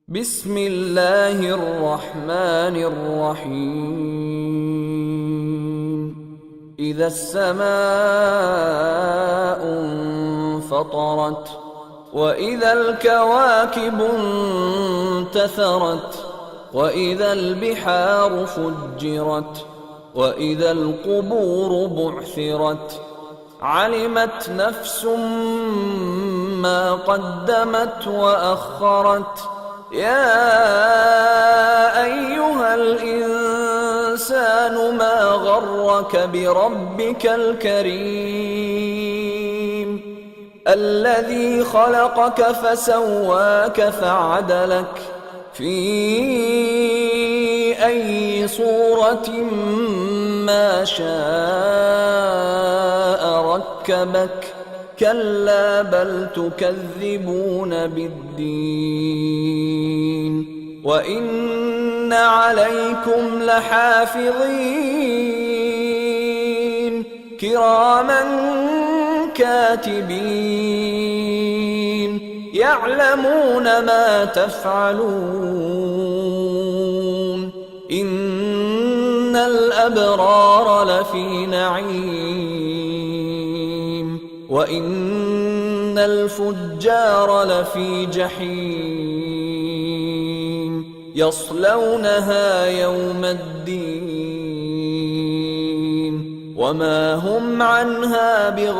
بسم اللہ الرحمن الرحیم اذا السماء انفطرت واذا الكواكب انتثرت واذا البحار فجرت واذا القبور بعثرت علمت نفس ما قدمت وأخرت يا أيها الإنسان ما غرك بربك الكريم الذي خلقك فسواك فعدلك في أي صورة ما شاء ركبك كلا بل تكذبون بالدين وإن عليكم لحافظين كراما كاتبين يعلمون ما تفعلون إن الأبرار لفي نعيم وإن الفجار لفي جحيم يصلونها يوم الدين وما هم عنها بغائبين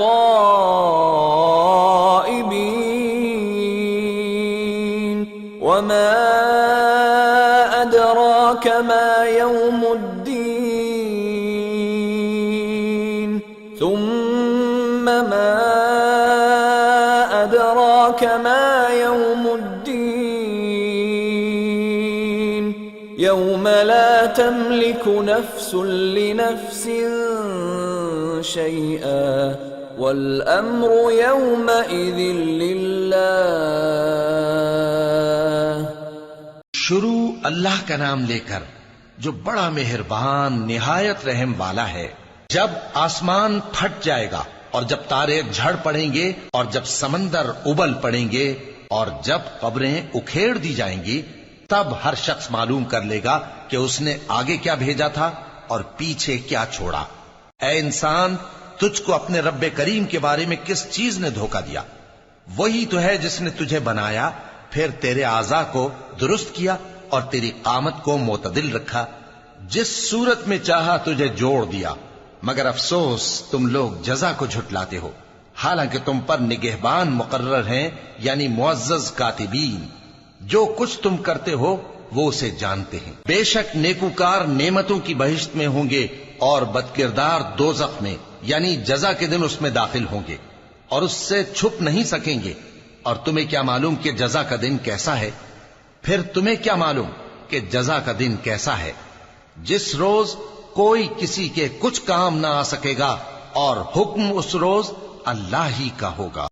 وما أدراك ما يوم الدين ثم ما أدراك ما يوم الدين يوم لا تملك نفس لنفس شيئا والأمر يومئذ لله۔ شروع اللہ کا نام لے کر جو بڑا مہربان نہایت رحم والا ہے۔ جب آسمان پھٹ جائے گا اور جب تارے جھڑ پڑیں گے اور جب سمندر ابل پڑیں گے اور جب قبریں اکھیڑ دی جائیں گی، تب ہر شخص معلوم کر لے گا کہ اس نے آگے کیا بھیجا تھا اور پیچھے کیا چھوڑا۔ اے انسان، تجھ کو اپنے رب کریم کے بارے میں کس چیز نے دھوکہ دیا؟ وہی تو ہے جس نے تجھے بنایا، پھر تیرے اعضاء کو درست کیا اور تیری قامت کو معتدل رکھا، جس صورت میں چاہا تجھے جوڑ دیا، مگر افسوس تم لوگ جزا کو جھٹلاتے ہو، حالانکہ تم پر نگہبان مقرر ہیں، یعنی معزز کاتبین۔ جو کچھ تم کرتے ہو وہ اسے جانتے ہیں۔ بے شک نیکوکار نعمتوں کی بہشت میں ہوں گے اور بدکردار دوزخ میں، یعنی جزا کے دن اس میں داخل ہوں گے اور اس سے چھپ نہیں سکیں گے۔ اور تمہیں کیا معلوم کہ جزا کا دن کیسا ہے؟ پھر تمہیں کیا معلوم کہ جزا کا دن کیسا ہے؟ جس روز کوئی کسی کے کچھ کام نہ آ سکے گا اور حکم اس روز اللہ ہی کا ہوگا۔